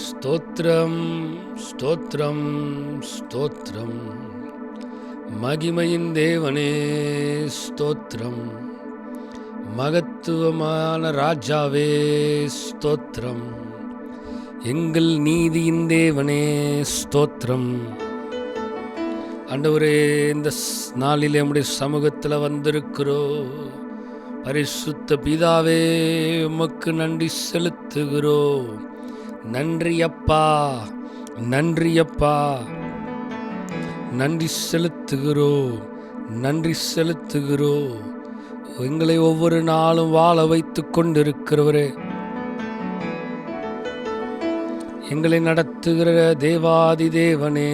ஸ்தோத்திரம் ஸ்தோத்திரம் ஸ்தோத்திரம். மகிமையின் தேவனே ஸ்தோத்திரம். மகத்துவமான ராஜாவே ஸ்தோத்திரம். எங்கள் நீதியின் தேவனே ஸ்தோத்திரம். ஆண்டவரே, இந்த நாளிலே நம்முடைய சமூகத்தில் வந்திருக்கிறோம். பரிசுத்த பிதாவே, உமக்கு நன்றி செலுத்துகிறோம். நன்றி அப்பா, நன்றி அப்பா, நன்றி செலுத்துகிறோம், நன்றி செலுத்துகிறோம். எங்களை ஒவ்வொரு நாளும் வாழ வைத்து கொண்டிருக்கிறவரே, எங்களை நடத்துகிற தேவாதி தேவனே,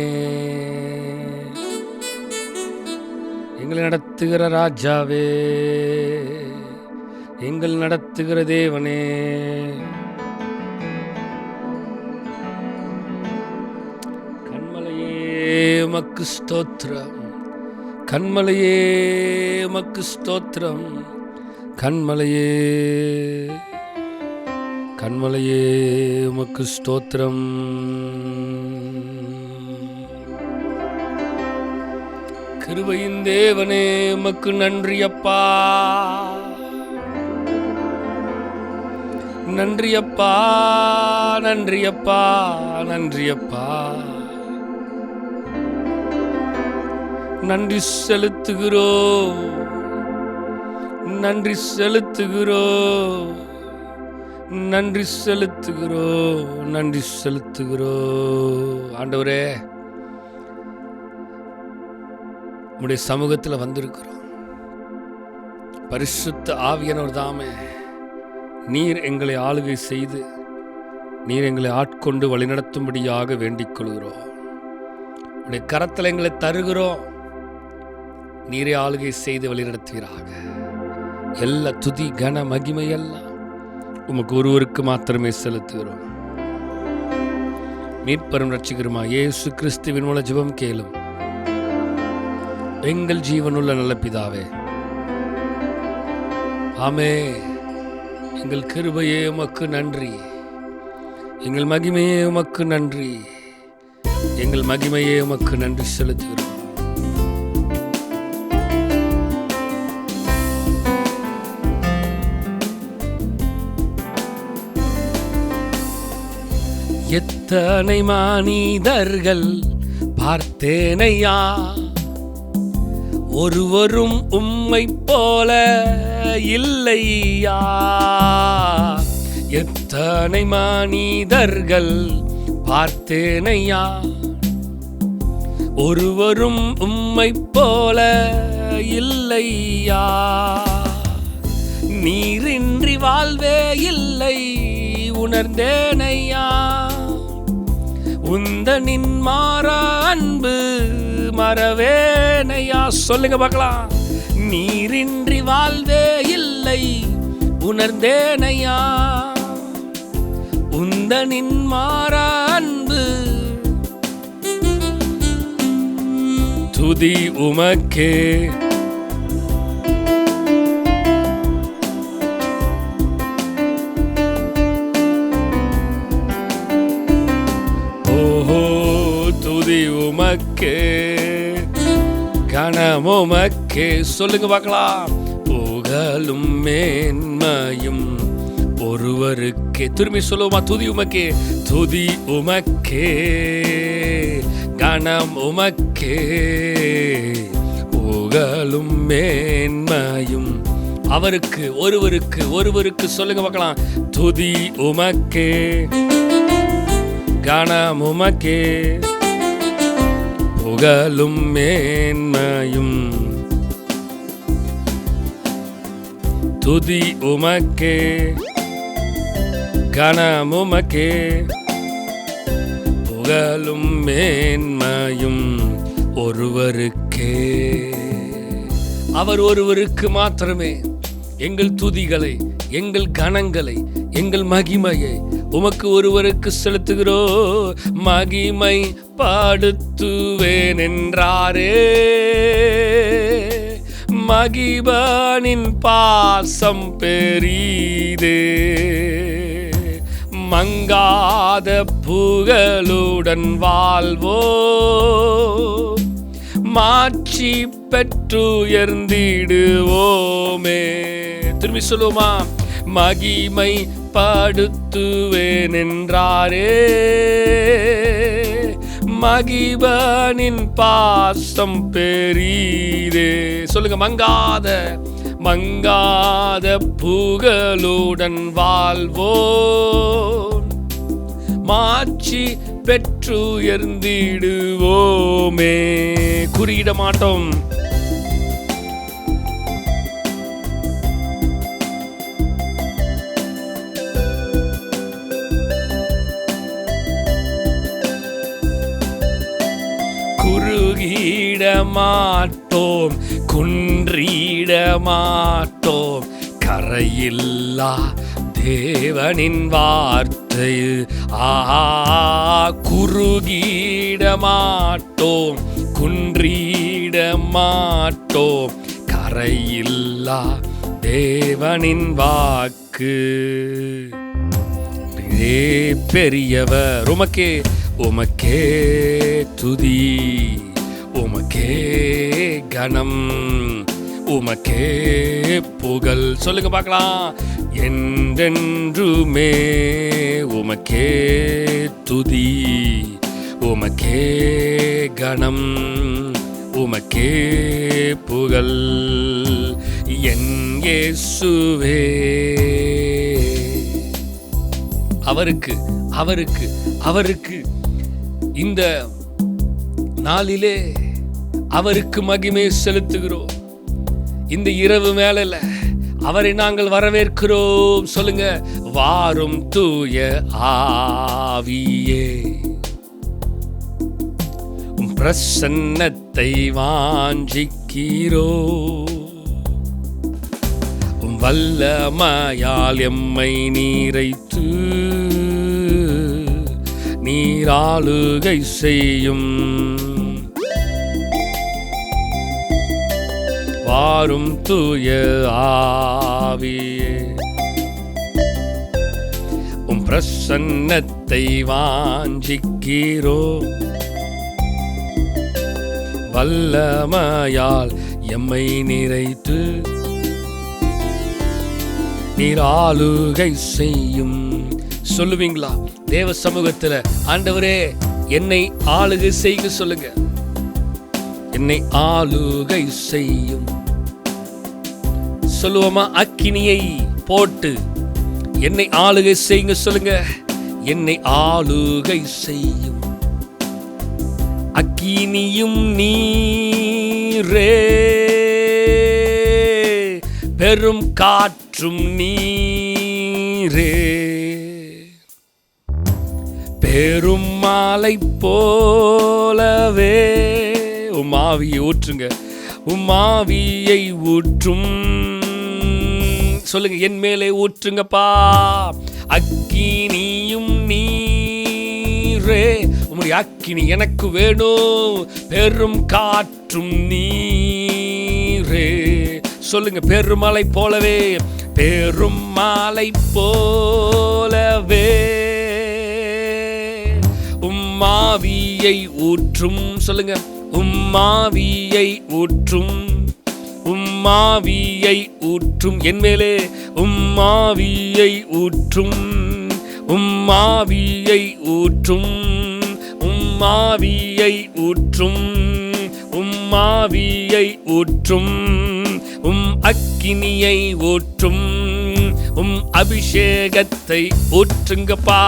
எங்களை நடத்துகிற ராஜாவே, எங்கள் நடத்துகிற தேவனே, கண்மலையே உமக்கு ஸ்தோத்திரம், கண்மலையே உமக்கு ஸ்தோத்திரம், கண்மலையே கண்மலையே உமக்கு ஸ்தோத்திரம். கிருபையின் தேவனே, உமக்கு நன்றி அப்பா, நன்றி அப்பா, நன்றி அப்பா, நன்றி அப்பா. நன்றி செலுத்துகிறோம், நன்றி செலுத்துகிறோம், நன்றி செலுத்துகிறோம், நன்றி செலுத்துகிறோம். ஆண்டவரே, உம்முடைய சமூகத்தில் வந்திருக்கிறோம். பரிசுத்த ஆவியானவர் தாமே நீர் எங்களை ஆளுகை செய்து நீர் எங்களை ஆட்கொண்டு வழிநடத்தும்படியாக வேண்டிக் கொள்கிறோம். உடைய கரத்தில் எங்களை தருகிறோம். நீரே ஆளுகை செய்து வழிநடத்துவீராக. எல்லா துதி கன மகிமை எல்லாம் உமக்கு ஒருவருக்கு மாத்திரமே செலுத்துகிறோம். மீட்பரும் ரட்சிகருமா இயேசு கிறிஸ்துவின் மூலம் ஜெபம் கேளும் எங்கள் ஜீவனுள்ள நல்ல பிதாவே, ஆமே. எங்கள் கிருபையே உமக்கு நன்றி, எங்கள் மகிமையே உமக்கு நன்றி, எங்கள் மகிமையே உமக்கு நன்றி செலுத்துகிறோம். எத்தனை மனிதர்கள் பார்த்தேனையா, ஒருவரும் உம்மை போல இல்லையா. எத்தனை மனிதர்கள் பார்த்தேனையா, ஒருவரும் உம்மை போல இல்லையா. நீரின்றி வாழ்வே இல்லை உணர்ந்தேனையா, உந்தனின் மாறா அன்பு மறவேனையா. சொல்லுங்க பார்க்கலாம். நீரின்றி வாழ்வே இல்லை உணர்ந்தேனையா, உந்தனின் மாறா அன்பு. துதி உமக்கே, துதி உமக்கே, கனமுமக்கே. சொல்லுங்க பார்க்கலாம். புகழும் மேன்மையும் ஒருவருக்கே. திரும்பி சொல்லுவோமா? துதி உமக்கே, துதி உமக்கே, கனம் உமக்கே. புகழும் மேன்மையும் அவருக்கு, ஒருவருக்கு, ஒருவருக்கு. சொல்லுங்க பார்க்கலாம். துதி உமக்கே, கனம் உமக்கே, புகழும் மேன்மையும். துதி உமக்கே, கனம் உமக்கே, புகழும் மேன்மையும் ஒருவருக்கே. அவர் ஒருவருக்கு மாத்திரமே எங்கள் துதிகளை, எங்கள் கணங்களை, எங்கள் மகிமையை உமக்கு ஒருவருக்கு செலுத்துகிறோம். மகிமை பாடுத்துவேன் என்றாரே, மகிபனின் பாசம் பெரிதே. மங்காத புகழுடன் வாழ்வோ, மாட்சி பெற்றுயர்ந்திடுவோமே. திரும்பி சொல்லுவோமா? மகிமை படுத்துவேன் என்றாரே, மகிபனின் பாசம் பெரிதே. சொல்லுங்க, மங்காத புகழுடன் வாழ்வோம், மாட்சி பெற்றுயர்ந்திடுவோமே. குறியிட மாட்டோம். குறுகிட மாட்டோம், குன்றிட மாட்டோம், கரையில்லா தேவனின் வார்த்தை. குறுகிட மாட்டோம், குன்றிட மாட்டோம், கரையில்லா தேவனின் வாக்கு. பெரியவர் உமக்கே துதி, உமக்கே கணம், உமக்கே புகழ். சொல்லுங்க பார்க்கலாம். என்றென்றுமே உமக்கே துதி, உமக்கே கணம், உமக்கே புகழ், என் இயேசுவே. அவருக்கு இந்த நாளிலே அவருக்கு மகிமை செலுத்துகிறோம். இந்த இரவு மேல அவரை நாங்கள் வரவேற்கிறோம். சொல்லுங்க, வாரும் தூய ஆவியே, பிரசன்னத்தை வாஞ்சிக்கிறோ, வல்லமையால் எம்மை நீரைத்து நீராளுகை செய்யும். வாரும் தூய ஆவியே, பிரசன்னத்தை வாஞ்சிக்கிறோ, வல்லமையால் எம்மை நிறைத்து நீராளுகை செய்யும். சொல்லுவீங்களா தேவ சமூகத்தில்? ஆண்டவரே, என்னை ஆளுகை செய்ய சொல்லுங்க. என்னை ஆளுகை செய்யும். சொல்லுவோமா? அக்கினியை போட்டு என்னை ஆளுகை செய்யுங்க சொல்லுங்க. என்னை ஆளுகை செய்யும். அக்கினியும் நீரே, பெரும் காற்றும் நீரே, பெரும் மாலை போலவே உமாவியை ஊற்றுங்க. உமாவியை ஊற்றும். சொல்லுங்க, என் மேலே ஊற்றுங்கப்பா. அக்கினியும் நீரே, உம்முடைய அக்கினி எனக்கு வேணும். பெரும் காற்றும் நீரே. சொல்லுங்க, பெருமலை போலவே, பெருமலை போலவே உம்மாவியை ஊற்றும். சொல்லுங்க, உம்மாவியை ஊற்றும். உம்மாவியை ஊற்றும். என் மேலே உம்மாவியை ஊற்றும். உம்மாவியை ஊற்றும். உம்மாவியை ஊற்றும். உம்மாவியை ஊற்றும். அக்கினியை ஊற்றும். அபிஷேகத்தை ஊற்றுங்கப்பா.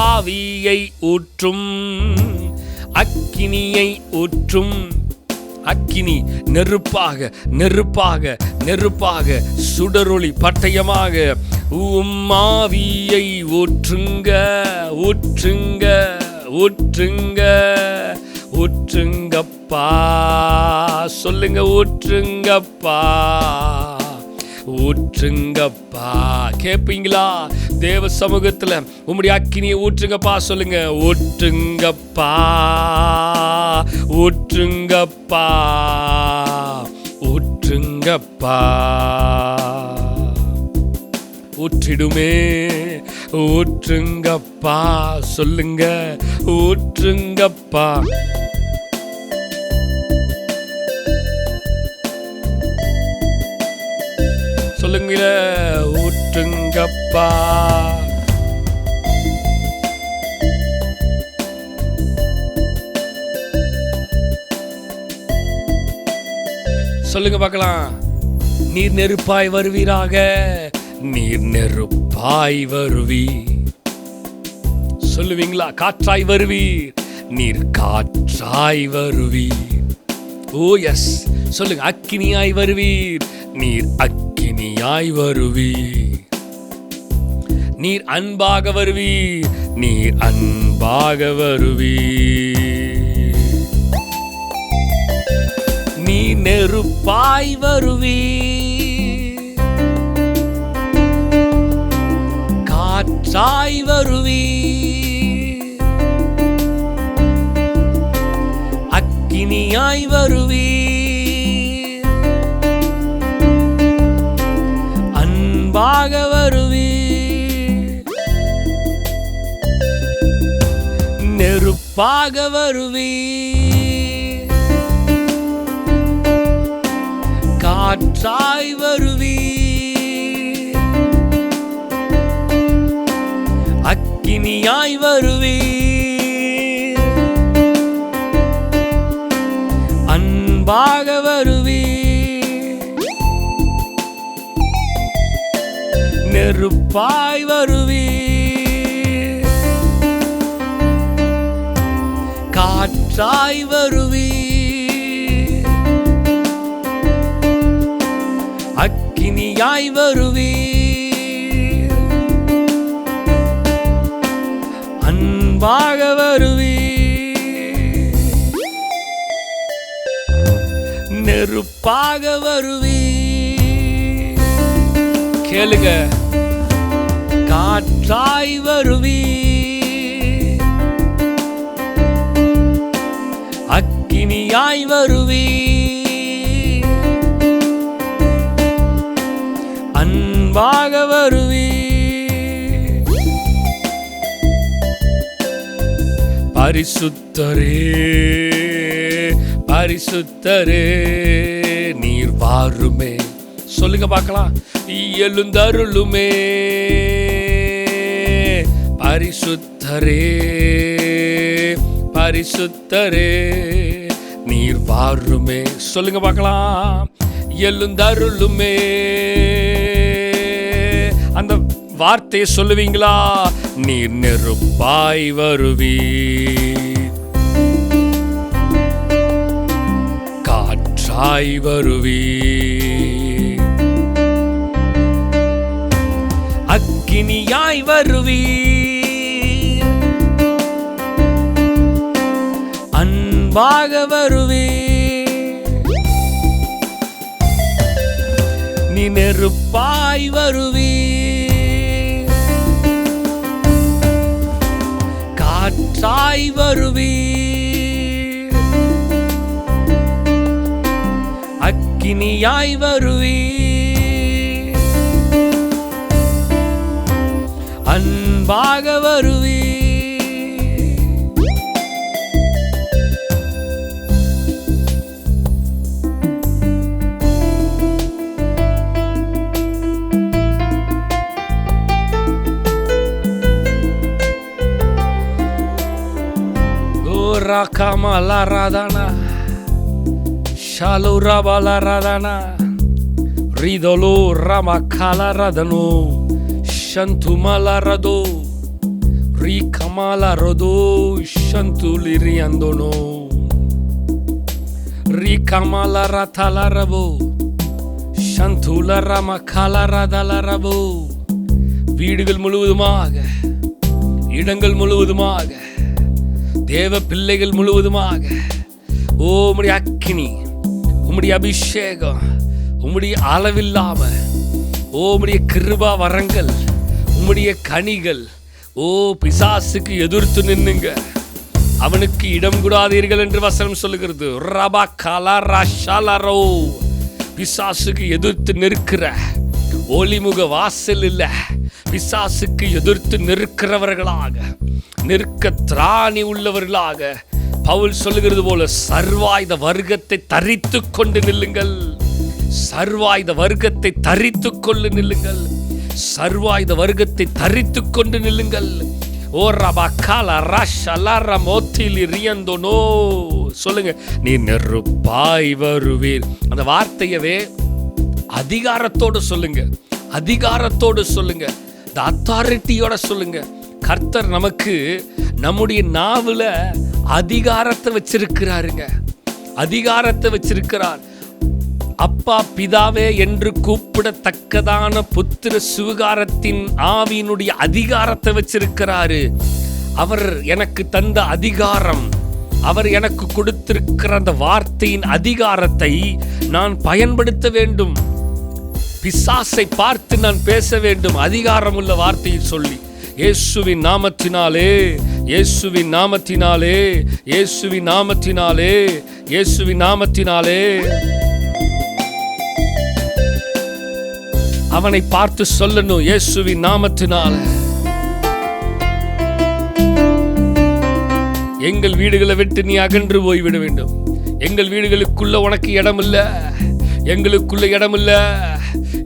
ஆவியை ஊற்றும். அக்கினியை ஊற்றும். அக்கினி நெருப்பாக நெருப்பாக நெருப்பாக சுடரொளி பட்டயமாக உம்மாவியை ஊற்றுங்க ஊற்றுங்க ஊற்றுங்க ஊற்றுங்கப்பா. சொல்லுங்க, ஊற்றுங்கப்பா ஊற்றுங்கப்பா. கேட்பீங்களா? தேவ சமூகத்துல உம்முடைய அக்கினியை ஊற்றுங்கப்பா. சொல்லுங்க, ஊற்றுங்கப்பா ஊற்றுங்கப்பா ஊற்றுங்கப்பா. ஊற்றிடுமே ஊற்றுங்கப்பா. சொல்லுங்க, ஊற்றுங்கப்பா. சொல்லுங்க, ஊற்றுங்கப்பா. சொல்லுங்க பார்க்கலாம். நீர் நெருப்பாய் வருவீராக. நீர் நெருப்பாய் வருவி. சொல்லுவீங்களா? காற்றாய் வருவீர். நீர் காற்றாய் வருவீர். ஓ எஸ். சொல்லுங்க, அக்கினியாய் வருவீர். நீர் அக்கினியாய் வருவீர். நீர் அன்பாக வருவீர். நீர் அன்பாக வருவீர். நீ நெருப்பாய் வருவீர். காற்றாய் வருவீர். அக்கினியாய் வருவீர். அன்பாக வருவீர். நெருப்பாக வருவீர். காற்றாய் வருவீர். அக்கினியாய் வருவீர். அன்பாக வருவீர். நெருப்பாய் வருவீர். காற்றாய் வருவீர். அக்கினியாய் வருவீர். அன்பாக வருவீர். நெருப்பாக வருவீர். கேளுங்க. காற்றாய் வருவீர். அக்கினியாய் வருவீர். அன்பாக வருவீர். பரிசுத்தரே, பரிசுத்தரே, நீர் வாருமே. சொல்லுங்க பார்க்கலாம். எழுந்தருளுமே. பரிசுத்தரே, பரிசுத்தரே, நீர் வாருமே. சொல்லுங்க பார்க்கலாம். எழுந்தருளுமே. அந்த வார்த்தையை சொல்லுவீங்களா? நீர் நெருப்பாய் வருவீர். காற்றாய் வருவீர். அக்கினியாய் வருவீர். அன்பாக வருவீர். நீ நெருப்பாய் வருவீர். காற்றாய் வருவீர். அக்கினியாய் வருவீர். அன்பாக வருவீர். Rakamala radana, shalura bala radana, ridolo ramakala radano, shantumala rado, rikamala rodo, shantuli riandono, rikamala ratala rabo, shantula ramakala radala rabo. வீடுகள் முழுவதுமாக, இடங்கள் முழுவதுமாக, தேவ பிள்ளைகள் முழுவதுமாக உம்முடைய அக்கினி, உம்முடைய அபிஷேகம், உம்முடைய அளவில்லாம உம்முடைய கிருபா வரங்கள், உம்முடைய கனிகள், பிசாசுக்கு எதிர்த்து நின்னுங்க, அவனுக்கு இடம் கூடாதீர்கள் என்று வசனம் சொல்லுகிறது. ரபா கலா ரஷாலரோ, பிசாசுக்கு எதிர்த்து நிற்கிற ஒளிமுக வாசல் இல்ல, பிசாசுக்கு எதிர்த்து நிற்கிறவர்களாக, நிற்க திராணி உள்ளவர்களாக பவுல் சொல்லுகிறது போல சர்வாயுத வர்க்கத்தை தரித்து கொண்டு நில்லுங்கள். சர்வாயுத வர்க்கத்தை தரித்து கொண்டு நில்லுங்கள். சர்வாயுத வர்க்கத்தை தரித்து கொண்டு நில்லுங்கள். ஓ ரபகால ரஷலர மோத்திலி ரியந்தோனோ சொல்லுங்க, நீ நெருப்பாய் வருவீர். அந்த வார்த்தையவே அதிகாரத்தோடு சொல்லுங்க, அதிகாரத்தோடு சொல்லுங்க, இந்த அத்தாரிட்டியோட சொல்லுங்க. கர்த்தர் நமக்கு நம்முடைய நாவுல அதிகாரத்தை வச்சிருக்கிறாருங்க, அதிகாரத்தை வச்சிருக்கிறார். அப்பா பிதாவே என்று கூப்பிடத்தக்கதான புத்திர சுவிகாரத்தின் ஆவியினுடைய அதிகாரத்தை வச்சிருக்கிறாரு. அவர் எனக்கு தந்த அதிகாரம், அவர் எனக்கு கொடுத்திருக்கிற அந்த வார்த்தையின் அதிகாரத்தை நான் பயன்படுத்த வேண்டும். பிசாசை பார்த்து நான் பேச வேண்டும், அதிகாரம் உள்ள வார்த்தையை சொல்லி. இயேசுவின் நாமத்தினாலே, இயேசுவின் நாமத்தினாலே, இயேசுவின் நாமத்தினாலே, இயேசுவின் நாமத்தினாலே. அவனை பார்த்து சொல்லணும், இயேசுவின் நாமத்தினால. எங்கள் வீடுகளை விட்டு நீ அகன்று போய்விட வேண்டும். எங்கள் வீடுகளுக்குள்ள உனக்கு இடம் இல்ல, எங்களுக்குள்ள இடம் இல்ல.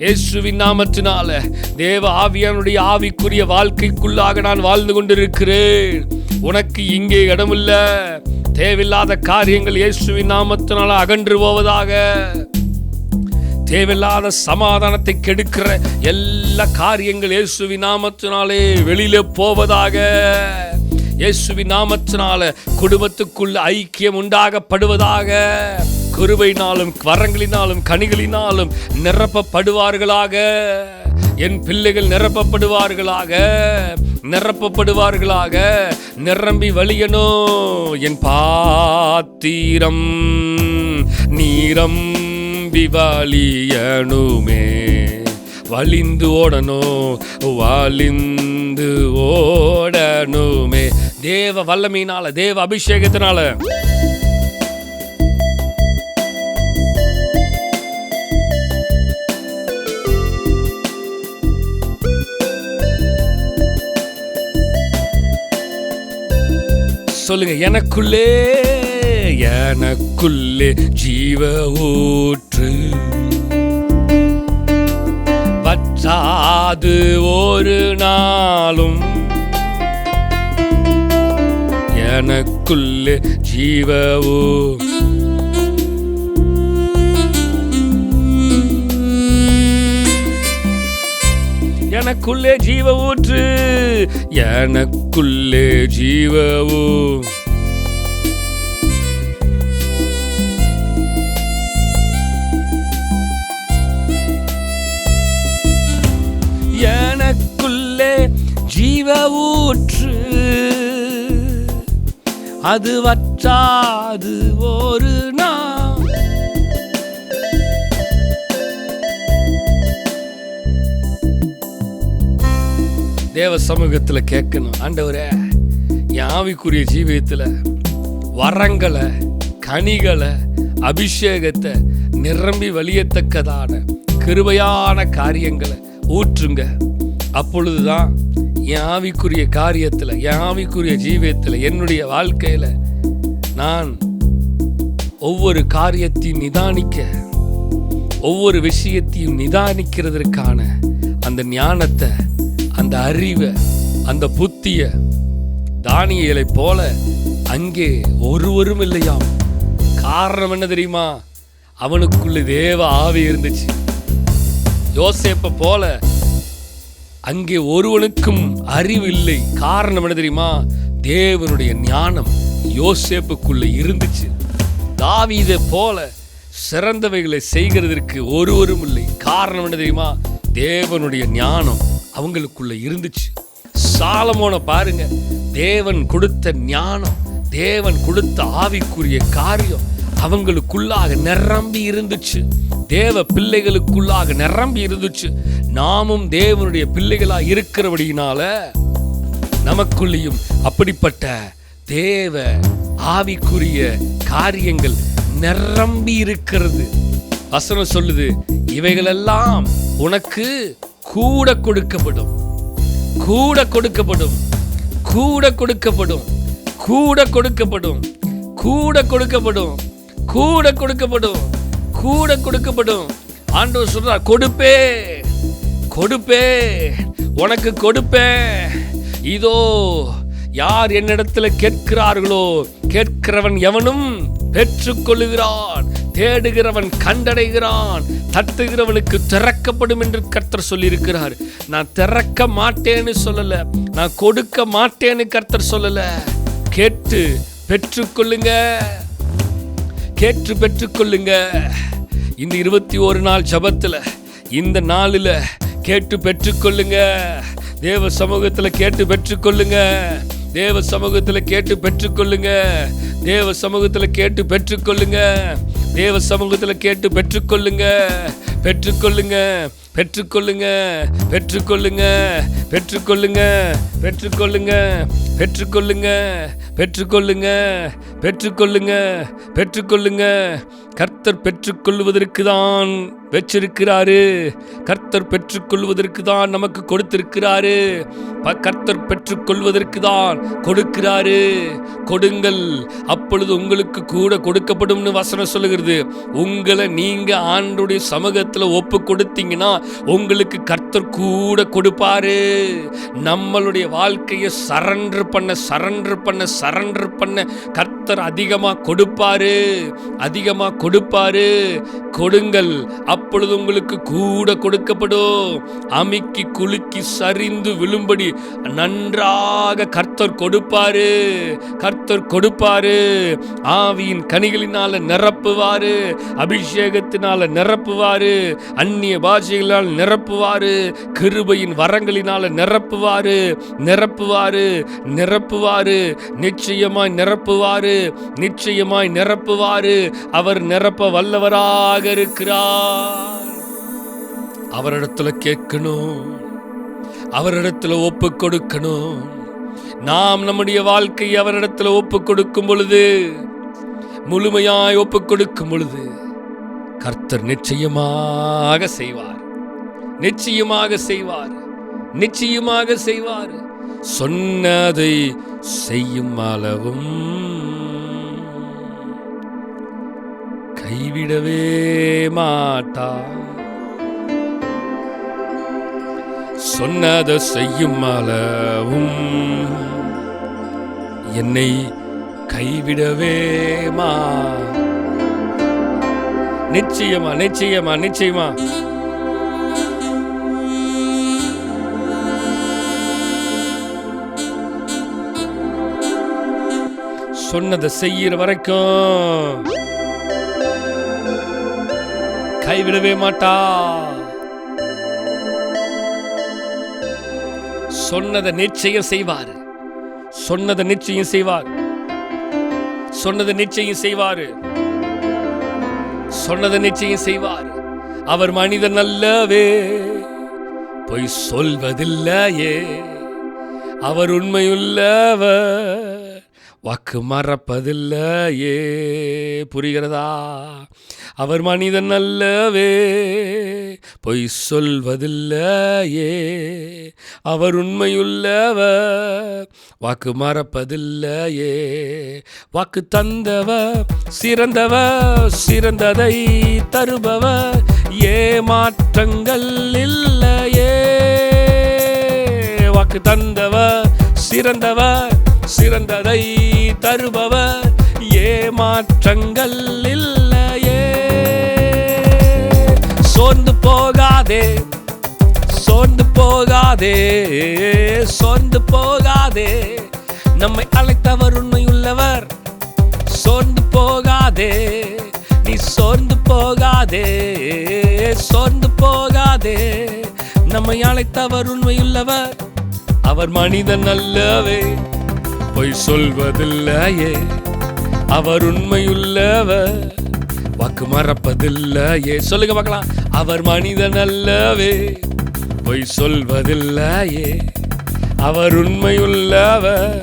இயேசுவின் நாமத்தினால தேவ ஆவியானுடைய ஆவிக்குரிய வாழ்க்கைக்குள்ளாக நான் வாழ்ந்து கொண்டிருக்கிறேன். உனக்கு இங்கே இடம் இல்ல. தேவையில்லாத காரியங்கள் இயேசுவின் நாமத்தினால அகன்று போவதாக. தேவையில்லாத சமாதானத்தை கெடுக்கிற எல்லா காரியங்கள் இயேசுவின் நாமத்தினாலே வெளியில போவதாக. இயேசுவின் நாமத்தினால குடும்பத்துக்குள்ள ஐக்கியம் உண்டாகப்படுவதாக. கிருபையினாலும் வரங்களினாலும் கனிகளினாலும் நிரப்பப்படுவார்களாக. என் பிள்ளைகள் நிரப்பப்படுவார்களாக, நிரப்பப்படுவார்களாக. நிரம்பி வழியணும் என் பாத்திரம், நீரம்பி வழியணுமே. வலிந்து ஓடணும், வலிந்து ஓடணுமே. தேவ வல்லமையினால, தேவ அபிஷேகத்தினால. சொல்லுங்க, எனக்குள்ளே, எனக்குள்ளே ஜீவ ஊற்று வற்றாது ஒரு நாளும். எனக்குள்ளே ஜீவ எனக்குள்ளே ஜீவ ஊற்று, எனக்குள்ளே ஜீவ எனக்குள்ளே ஜீவ ஊற்று அது வற்றாது ஒரு நாள். தேவ சமூகத்துல கேட்கணும், ஆண்டவரே என் ஆவிக்குரிய ஜீவியத்துல வரங்களை, கனிகளை, அபிஷேகத்தை நிரம்பி வழியத்தக்கதான கிருபையான காரியங்களை ஊற்றுங்க. அப்பொழுதுதான் என் ஆவிக்குரிய காரியத்துல, என் ஆவிக்குரிய ஜீவியத்துல, என்னுடைய வாழ்க்கையில நான் ஒவ்வொரு காரியத்தையும் நிதானிக்க, ஒவ்வொரு விஷயத்தையும் நிதானிக்கிறதற்கான அந்த ஞானத்தை, அந்த அறிவை, அந்த புத்திய தானியேலை போல அங்கே ஒருவரும் இல்லையாம். காரணம் என்ன தெரியுமா? அவனுக்குள்ள தேவ ஆவி இருந்துச்சு. யோசேப்பை போல அங்கே ஒருவனுக்கும் அறிவு இல்லை. காரணம் என்ன தெரியுமா? தேவனுடைய ஞானம் யோசேப்புக்குள்ள இருந்துச்சு. தாவீதை போல சிறந்தவைகளை செய்கிறதற்கு ஒருவரும் இல்லை. காரணம் என்ன தெரியுமா? தேவனுடைய ஞானம் அவங்களுக்குள்ள இருந்துச்சு. சாலமோனை பாருங்க, தேவன் கொடுத்த ஞானம், தேவன் கொடுத்த ஆவிக்குரிய காரியம் அவங்களுக்குள்ளாக நிரம்பி இருந்துச்சு. தேவ பிள்ளைகளுக்குள்ளாக நிரம்பி இருந்துச்சு. நாமும் தேவனுடைய பிள்ளைகளா இருக்கிறபடியினால நமக்குள்ளேயும் அப்படிப்பட்ட தேவ ஆவிக்குரிய காரியங்கள் நிரம்பி இருக்கிறது. வசனம் சொல்லுது, இவைகளெல்லாம் உனக்கு கூட கொடுக்கப்படும், கூட கொடுக்கப்படும், கூட கொடுக்கப்படும், கூட கொடுக்கப்படும், கூட கொடுக்கப்படும், கூட கொடுக்கப்படும், கூட கொடுக்கப்படும். ஆண்டவர் சொல்றார், கொடுப்பே கொடுப்பே, உனக்கு கொடுப்பே. இதோ யார் என்னிடத்தில் கேட்கிறார்களோ, கேட்கிறவன் எவனும் பெற்றுக்கொள்ளுகிறான், தேடுகிறவன் கண்டடைகிறான், தட்டுகிறவனுக்கு திறக்கப்படும் என்று கர்த்தர் சொல்லியிருக்கிறார். நான் திறக்க மாட்டேன்னு சொல்லல, நான் கொடுக்க மாட்டேன்னு கர்த்தர் சொல்லல. கேட்டு பெற்றுக்கொள்ளுங்க, கேட்டு பெற்றுக்கொள்ளுங்க. இந்த 21 நாள் ஜபத்துல, இந்த நாளில் கேட்டு பெற்றுக்கொள்ளுங்க. தேவ சமூகத்தில் கேட்டு பெற்றுக்கொள்ளுங்க, தேவ சமூகத்தில் கேட்டு பெற்றுக்கொள்ளுங்க, தேவ சமூகத்தில் கேட்டு பெற்றுக்கொள்ளுங்க, தேவ சமூகத்தில் கேட்டு பெற்றுக்கொள்ளுங்க, பெற்றுக்கொள்ளுங்க, பெற்றுக்கொள்ளுங்க, பெற்றுக்கொள்ளுங்க, பெற்றுக்கொள்ளுங்க, பெற்றுக்கொள்ளுங்க, பெற்றுக்கொள்ளுங்க, பெற்றுக்கொள்ளுங்க, பெற்றுக்கொள்ளுங்க, பெற்றுக்கொள்ளுங்க. கர்த்தர் பெற்றுக்கொள்வதற்கு தான் வச்சிருக்கிறாரு, கர்த்தர் பெற்றுக்கொள்வதற்கு தான் நமக்கு கொடுத்திருக்கிறாரு, கர்த்தர் பெற்றுக்கொள்வதற்கு தான் கொடுக்கிறாரு. கொடுங்கள், அப்பொழுது உங்களுக்கு கூட கொடுக்கப்படும்னு வசனம் சொல்லுகிறது. உங்களை நீங்க ஆண்டவருடைய சமூகத்தில் ஒப்பு கொடுத்தீங்கன்னா உங்களுக்கு கர்த்தர் கூட கொடுப்பாரு. நம்மளுடைய வாழ்க்கையை சரண்டர் பண்ண கர்த்தர் அதிகமா கொடுப்பாரு, அதிகமா கொடுப்பாரு. கொடுங்கள், அப்பொழுது உங்களுக்கு கூட கொடுக்கப்படும். அமிக்கி குலுக்கி சரிந்து விழும்படி நன்றாக கர்த்தர் கொடுப்பாரு, கர்த்தர் கொடுப்பாரு. ஆவியின் கனிகளினால நிரப்புவாரு, அபிஷேகத்தினால நிரப்புவாரு, அந்நிய பாஷைகளால் நிரப்புவாரு, கிருபையின் வரங்களினால நிரப்புவாரு, நிரப்புவாரு, நிரப்புவாரு. நிச்சயமாய் நிரப்புவாரு, நிச்சயமாய் நிரப்புவாரு. அவர் நிரப்ப வல்லவராக இருக்கிறார். அவரிடத்துல கேட்கணும், அவரிடத்துல ஒப்பு கொடுக்கணும். நாம் நம்முடைய வாழ்க்கையை அவரிடத்துல ஒப்பு கொடுக்கும் பொழுது, முழுமையாய் ஒப்பு கொடுக்கும் பொழுது கர்த்தர் நிச்சயமாக செய்வார், நிச்சயமாக செய்வார், நிச்சயமாக செய்வார். சொன்னதை செய்யும் அளவும் கைவிடவே மாட்டார். சொன்னதை செய்யும் அளவும் என்னை கைவிடவே நிச்சயமா, நிச்சயமா, நிச்சயமா. சொன்னதை செய்யற வரைக்கும் கைவிடவே மாட்டா. சொன்னதை நிச்சயம் செய்வார், சொன்னதை நிச்சயம் செய்வார், சொன்னதை நிச்சயம் செய்வார், சொன்னதை நிச்சயம் செய்வார். அவர் மனிதன் அல்லவே, பொய் சொல்வதில்லையே. அவர் உண்மையுள்ளவர், வாக்கு மறப்பதில்லையே. புரிகிறதா? அவர் மனிதன் அல்லவே, பொய் சொல்வதில்லையே. அவர் உண்மையுள்ளவர், வாக்கு மறப்பதில்லையே. வாக்கு தந்தவர் சிறந்தவர், சிறந்ததை தருபவர், ஏமாற்றங்கள் இல்லையே. வாக்கு தந்தவர் சிறந்தவர், சிறந்ததை தருபவர், ஏமாற்றங்கள் இல்லையே. சோர்ந்து போகாதே, சோர்ந்து போகாதே, சோர்ந்து போகாதே. நம்மை அழைத்தவர் உண்மையுள்ளவர். சோர்ந்து போகாதே, நீ சோர்ந்து போகாதே, சோர்ந்து போகாதே. நம்மை அழைத்தவர் உண்மையுள்ளவர். அவர் மனிதன் அல்லவே, பொய் சொல்வதில்லையே. அவர் உண்மையுள்ளவர், வாக்கு மறப்பதில்லையே. சொல்லுங்க பார்க்கலாம். அவர் மனிதன் அல்லவே, பொய் சொல்வதில்லையே. அவர் உண்மையுள்ளவர்,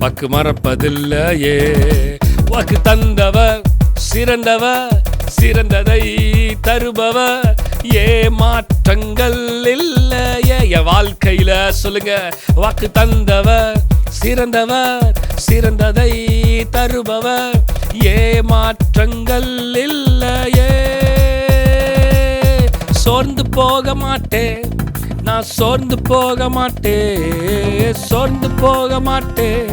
வாக்கு மறப்பதில்லையே. வாக்கு தந்தவர் சிறந்தவர், சிறந்ததை தருபவர், ஏமாற்றங்கள் இல்லையே. என் வாழ்க்கையில சொல்லுங்க, வாக்கு தந்தவர் சிறந்தவர், சிறந்ததை தருபவர். ஏமாற்றங்கள் இல்லையே. சோர்ந்து போக மாட்டேன், நான் சோர்ந்து போக மாட்டேன், சோர்ந்து போக மாட்டேன்.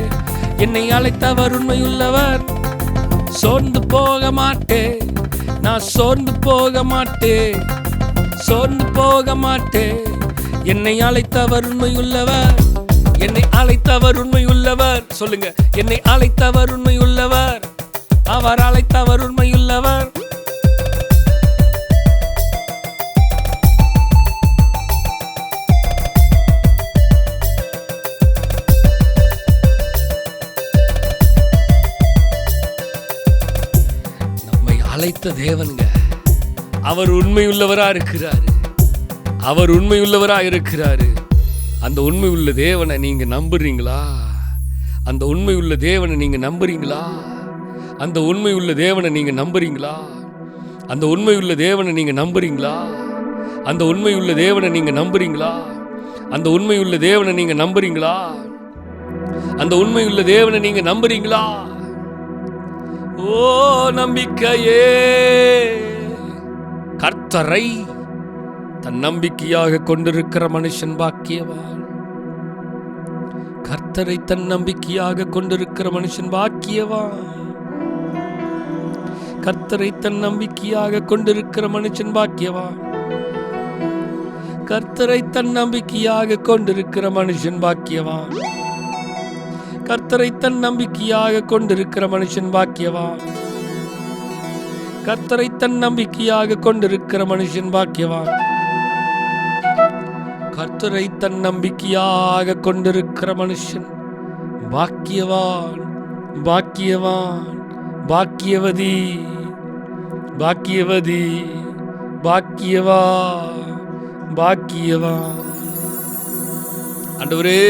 என்னை அழைத்தவர் உண்மையுள்ளவர். சோர்ந்து போக மாட்டேன், நான் சோர்ந்து போக மாட்டேன், சோர்ந்து போக மாட்டேன். என்னை அழைத்தவர் உண்மையுள்ளவர், என்னை அழைத்தவர் உண்மையுள்ளவர். சொல்லுங்க, என்னை அழைத்தவர் உண்மையுள்ளவர், அவர் அழைத்தவர் உண்மையுள்ளவர். அழைத்த தேவனுங்க, அவர் உண்மையுள்ளவரா இருக்கிறாரு, அவர் உண்மையுள்ளவரா இருக்கிறாரு. அந்த உண்மையுள்ள தேவனை நீங்க நம்புறீங்களா? அந்த உண்மையுள்ள தேவனை நீங்க நம்புறீங்களா? அந்த உண்மையுள்ள தேவனை நீங்க நம்புறீங்களா? அந்த உண்மையுள்ள தேவனை நீங்க நம்புறீங்களா? அந்த உண்மையுள்ள தேவனை நீங்க நம்புறீங்களா? அந்த உண்மையுள்ள தேவனை நீங்க நம்புறீங்களா? அந்த உண்மையுள்ள தேவனை நீங்க நம்புறீங்களா? ஓ நம்பிக்கையே, கர்த்தரை தன் நம்பிக்கையாக கொண்டிருக்கிற மனுஷன் பாக்கியவான். கர்த்தரை தன் நம்பிக்கையாக கொண்டிருக்கிற மனுஷன் பாக்கியவான். கர்த்தரை தன் நம்பிக்கையாக கொண்டிருக்கிற மனுஷன் பாக்கியவான். கர்த்தரை தன் நம்பிக்கையாக கொண்டிருக்கிற மனுஷன் பாக்கியவான். கர்த்தரை தன் நம்பிக்கையாக கொண்டிருக்கிற மனுஷன் பாக்கியவான். கர்த்தரை தன் நம்பிக்கையாக கொண்டிருக்கிற மனுஷன் பாக்கியவான். கர்த்தரை தன் நம்பிக்கையாக கொண்டிருக்கிற மனுஷன் பாக்கியவான், பாக்கியவான், பாக்கியவதி, பாக்கியவதி, பாக்கியவா, பாக்கியவான். ஆண்டவரே,